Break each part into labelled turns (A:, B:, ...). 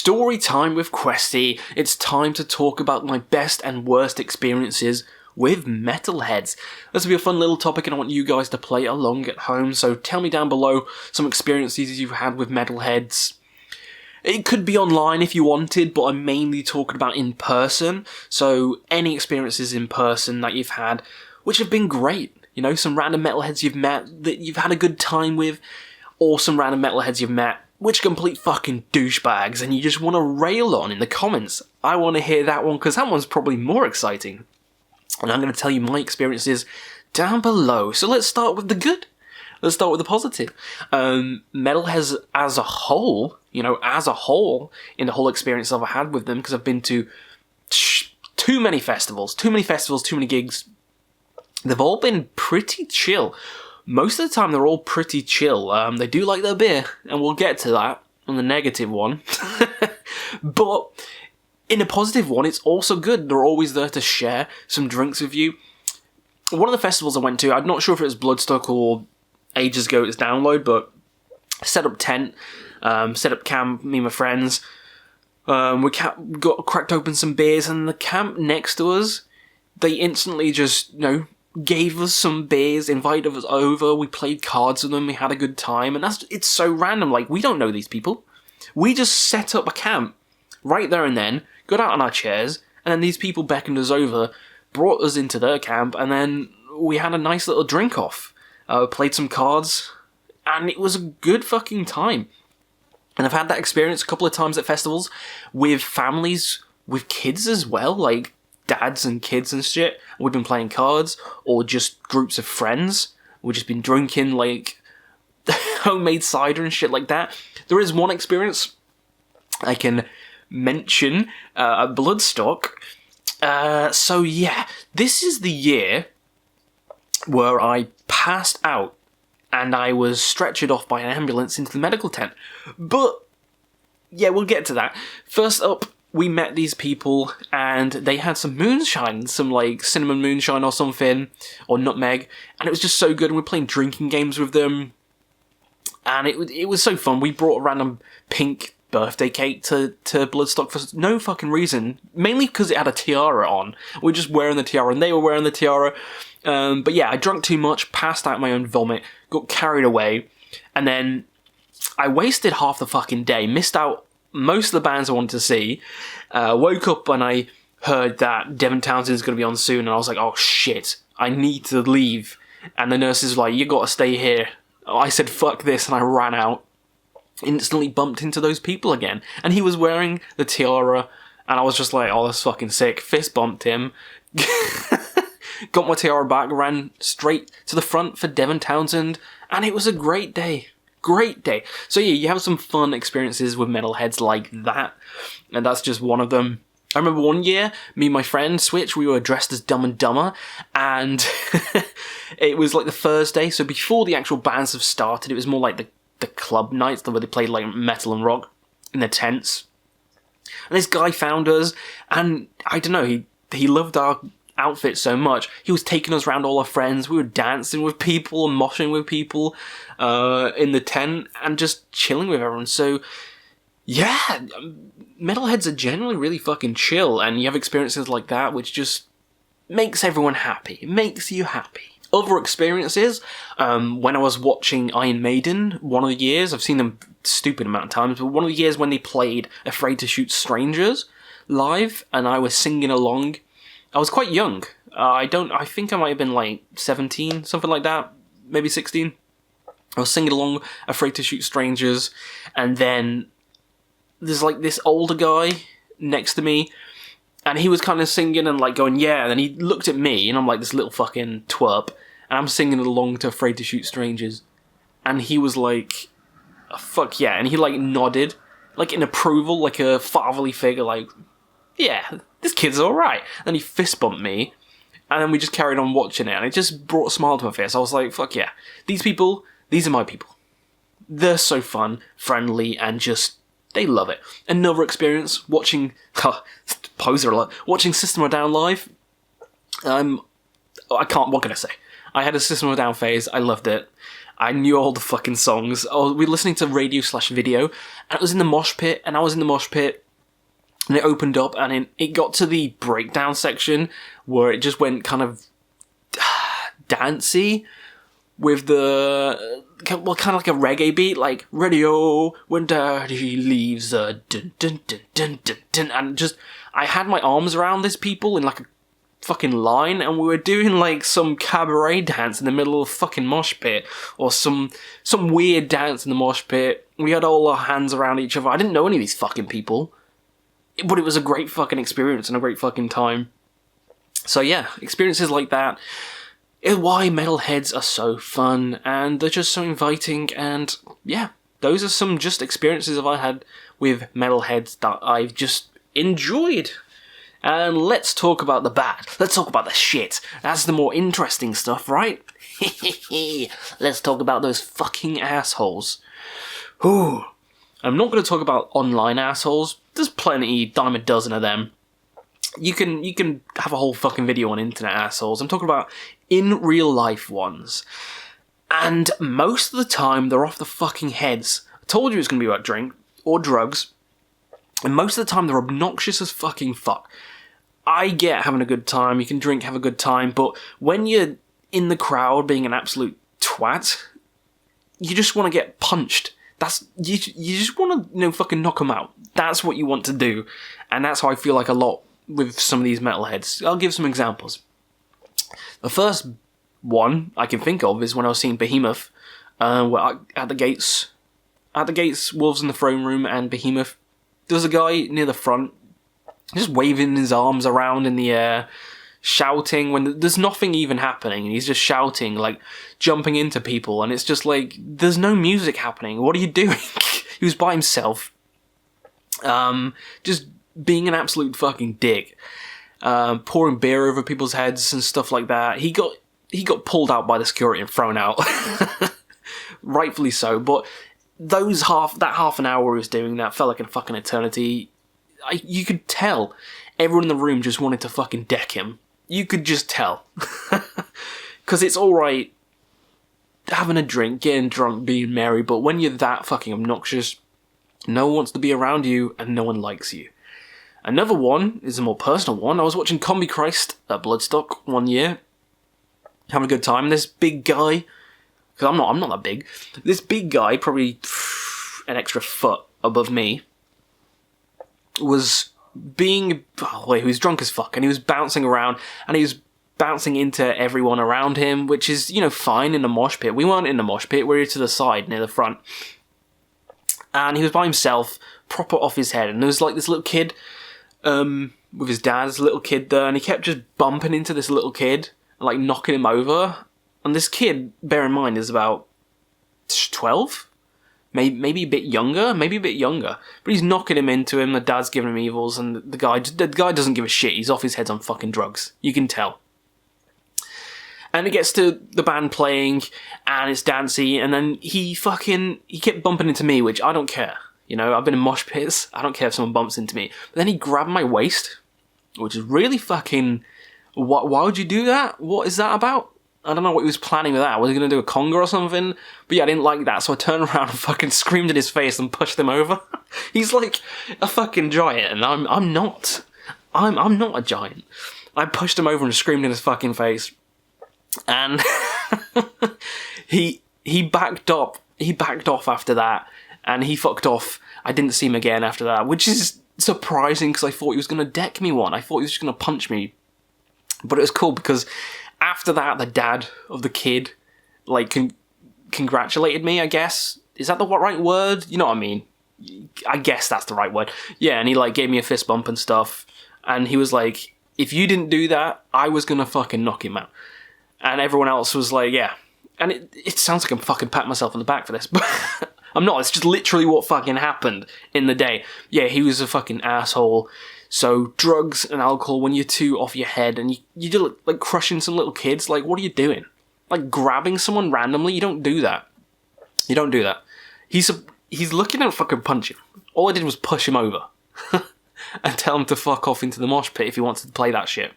A: Story time with Questy. It's time to talk about my best and worst experiences with Metalheads. This will be a fun little topic and I want you guys to play along at home, so tell me down below some experiences you've had with Metalheads. It could be online if you wanted, but I'm mainly talking about in person, so any experiences in person that you've had, which have been great. You know, some random Metalheads you've met that you've had a good time with, or some random Metalheads you've met which complete fucking douchebags and you just want to rail on in the comments. I want to hear that one because that one's probably more exciting. And I'm going to tell you my experiences down below. So let's start with the good. Let's start with the positive. Metalheads as a whole, in the whole experience I've had with them, because I've been to too many festivals, too many gigs. They've all been pretty chill. Most of the time, they're all pretty chill. They do like their beer, and we'll get to that on the negative one. But in a positive one, it's also good. They're always there to share some drinks with you. One of the festivals I went to, I'm not sure if it was Bloodstock or ages ago it was Download, but set up tent, set up camp, me and my friends. We got cracked open some beers, and the camp next to us, they instantly just, gave us some beers, invited us over, we played cards with them, we had a good time, and it's so random, we don't know these people. We just set up a camp right there and then, got out on our chairs, and then these people beckoned us over, brought us into their camp, and then we had a nice little drink off, played some cards, and it was a good fucking time. And I've had that experience a couple of times at festivals, with families, with kids as well, dads and kids and shit. We've been playing cards, or just groups of friends. We've just been drinking, homemade cider and shit like that. There is one experience I can mention, at Bloodstock. So yeah, this is the year where I passed out and I was stretchered off by an ambulance into the medical tent. But, yeah, we'll get to that. First up, we met these people, and they had some moonshine, some cinnamon moonshine or something, or nutmeg, and it was just so good, and we were playing drinking games with them, and it was so fun. We brought a random pink birthday cake to Bloodstock for no fucking reason, mainly because it had a tiara on. We were just wearing the tiara, and they were wearing the tiara, but yeah, I drank too much, passed out my own vomit, got carried away, and then I wasted half the fucking day, missed out most of the bands I wanted to see, woke up and I heard that Devin Townsend's going to be on soon, and I was like, oh shit, I need to leave. And the nurse was like, you got to stay here. I said, fuck this, and I ran out. Instantly bumped into those people again. And he was wearing the tiara, and I was just like, oh, that's fucking sick. Fist bumped him. Got my tiara back, ran straight to the front for Devin Townsend, and it was a great day. Great day. So yeah, you have some fun experiences with Metalheads like that, and that's just one of them. I remember one year, me and my friend Switch, we were dressed as Dumb and Dumber, and it was the Thursday, so before the actual bands have started, it was more like the club nights where they played metal and rock in the tents. And this guy found us, and I don't know, he loved our outfit so much, he was taking us around all our friends, we were dancing with people and moshing with people in the tent and just chilling with everyone. So yeah, Metalheads are generally really fucking chill, and you have experiences like that which just makes everyone happy. It makes you happy. Other experiences, when I was watching Iron Maiden, one of the years, I've seen them stupid amount of times, but one of the years when they played Afraid to Shoot Strangers live, and I was singing along. I was quite young. I think I might have been 17, something like that, maybe 16. I was singing along Afraid to Shoot Strangers, and then there's this older guy next to me, and he was kind of singing and going, yeah, and then he looked at me, and I'm this little fucking twerp, and I'm singing along to Afraid to Shoot Strangers, and he was like, oh, fuck yeah, and he nodded, in approval, like a fatherly figure, yeah, this kid's alright. Then he fist bumped me, and then we just carried on watching it, and it just brought a smile to my face. I was like, fuck yeah. These people, these are my people. They're so fun, friendly, and just, they love it. Another experience, watching, poser alert, watching System of a Down live. What can I say? I had a System of a Down phase, I loved it. I knew all the fucking songs. Oh, we were listening to radio/video, and it was in the mosh pit, and I was in the mosh pit, and it opened up, and it got to the breakdown section, where it just went kind of dancey, with the, well, kind of like a reggae beat, like, radio, when daddy leaves, dun dun dun dun dun dun, and just, I had my arms around these people in like a fucking line, and we were doing like some cabaret dance in the middle of a fucking mosh pit, or some weird dance in the mosh pit. We had all our hands around each other. I didn't know any of these fucking people, but it was a great fucking experience and a great fucking time. So yeah, experiences like that is why Metalheads are so fun, and they're just so inviting, and yeah, those are some just experiences that I had with Metalheads that I've just enjoyed. And let's talk about the bad. Let's talk about the shit. That's the more interesting stuff, right? Let's talk about those fucking assholes. Ooh. I'm not going to talk about online assholes. There's plenty, dime a dozen of them. You can have a whole fucking video on internet assholes. I'm talking about in real life ones. And most of the time, they're off the fucking heads. I told you it was going to be about drink or drugs. And most of the time, they're obnoxious as fucking fuck. I get having a good time, you can drink, have a good time, but when you're in the crowd being an absolute twat, you just want to get punched. You just want to, fucking knock them out. That's what you want to do, and that's how I feel like a lot with some of these metalheads. I'll give some examples. The first one I can think of is when I was seeing Behemoth, at the gates, Wolves in the Throne Room and Behemoth. There was a guy near the front, just waving his arms around in the air, shouting when there's nothing even happening, and he's just shouting, like, jumping into people, and it's just like, there's no music happening, what are you doing? He was by himself, just being an absolute fucking dick, pouring beer over people's heads and stuff like that. He got pulled out by the security and thrown out, rightfully so, but that half an hour he was doing that felt like a fucking eternity. You could tell everyone in the room just wanted to fucking deck him. You could just tell. Because it's alright having a drink, getting drunk, being merry, but when you're that fucking obnoxious, no one wants to be around you and no one likes you. Another one is a more personal one. I was watching Combi Christ at Bloodstock one year, having a good time. This big guy, because I'm not that big, this big guy, probably an extra foot above me, was he was drunk as fuck, and he was bouncing around, and he was bouncing into everyone around him, which is, fine in a mosh pit. We weren't in the mosh pit, we were to the side, near the front. And he was by himself, proper off his head, and there was like this little kid, with his dad's little kid there, and he kept just bumping into this little kid, and like knocking him over. And this kid, bear in mind, is about 12? Maybe a bit younger, but he's knocking him into him, the dad's giving him evils, and the guy doesn't give a shit, he's off his head on fucking drugs, you can tell. And it gets to the band playing, and it's dancey, and then he kept bumping into me, which I don't care, I've been in mosh pits, I don't care if someone bumps into me, but then he grabbed my waist, which is really fucking, why would you do that? What is that about? I don't know what he was planning with that. Was he going to do a conga or something? But yeah, I didn't like that, so I turned around and fucking screamed in his face and pushed him over. He's like a fucking giant, and I'm not. I'm not a giant. I pushed him over and screamed in his fucking face. And he backed up. He backed off after that, and he fucked off. I didn't see him again after that, which is surprising because I thought he was going to deck me one. I thought he was just going to punch me. But it was cool because after that, the dad of the kid, like, congratulated me, I guess. Is that the right word? You know what I mean? I guess that's the right word. Yeah, and he, like, gave me a fist bump and stuff. And he was like, if you didn't do that, I was gonna fucking knock him out. And everyone else was like, yeah. And it sounds like I'm fucking patting myself on the back for this, but I'm not. It's just literally what fucking happened in the day. Yeah, he was a fucking asshole. So drugs and alcohol, when you're too off your head and you do like crushing some little kids, like, what are you doing? Like grabbing someone randomly? You don't do that. You don't do that. He's looking at fucking punch him. All I did was push him over and tell him to fuck off into the mosh pit if he wants to play that shit.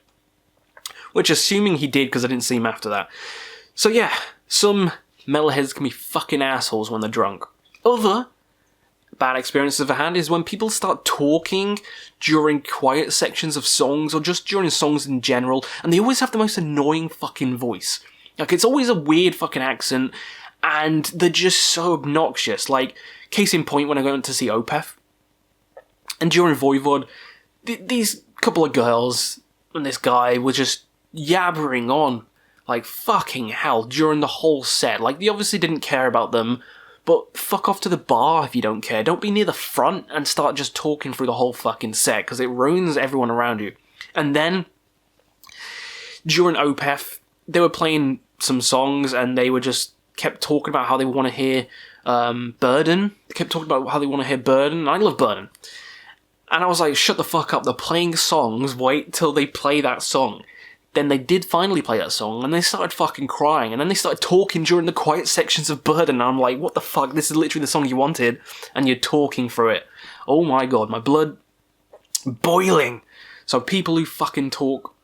A: Which, assuming he did, because I didn't see him after that. So yeah, some Metalheads can be fucking assholes when they're drunk. Other bad experiences I've had is when people start talking during quiet sections of songs, or just during songs in general, and they always have the most annoying fucking voice. Like, it's always a weird fucking accent, and they're just so obnoxious. Like, case in point, when I went to see Opeth, and during Voivod, these couple of girls and this guy were just yabbering on, like, fucking hell, during the whole set. Like, they obviously didn't care about them, but fuck off to the bar if you don't care. Don't be near the front and start just talking through the whole fucking set, because it ruins everyone around you. And then, during Opeth, they were playing some songs, and they were just kept talking about how they want to hear Burden. They kept talking about how they want to hear Burden, and I love Burden. And I was like, shut the fuck up, they're playing songs, wait till they play that song. Then they did finally play that song, and they started fucking crying, and then they started talking during the quiet sections of Burden, and I'm like, what the fuck, this is literally the song you wanted, and you're talking through it. Oh my god, my blood boiling. So people who fucking talk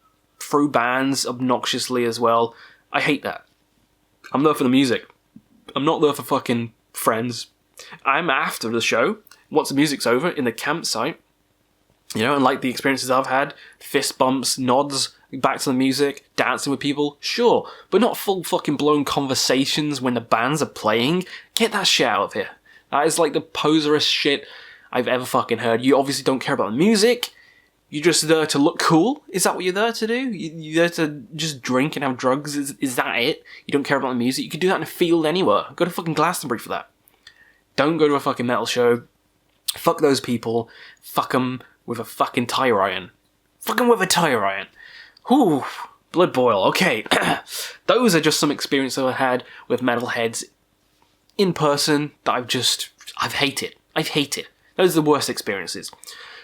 A: through bands obnoxiously as well, I hate that. I'm there for the music. I'm not there for fucking friends. I'm after the show, once the music's over, in the campsite, you know, and like the experiences I've had, fist bumps, nods, back to the music, dancing with people, sure, but not full fucking blown conversations when the bands are playing. Get that shit out of here. That is like the poserest shit I've ever fucking heard. You obviously don't care about the music, you're just there to look cool? Is that what you're there to do? You're there to just drink and have drugs? Is that it? You don't care about the music? You could do that in a field anywhere. Go to fucking Glastonbury for that. Don't go to a fucking metal show. Fuck those people. Fuck them with a fucking tire iron. Fuck them with a tire iron. Whew, blood boil. Okay, those are just some experiences I've had with Metalheads in person that I've hated. I've hated. Those are the worst experiences.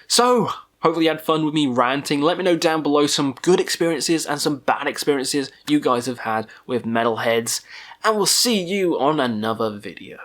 A: So, hopefully you had fun with me ranting. Let me know down below some good experiences and some bad experiences you guys have had with Metalheads. And we'll see you on another video.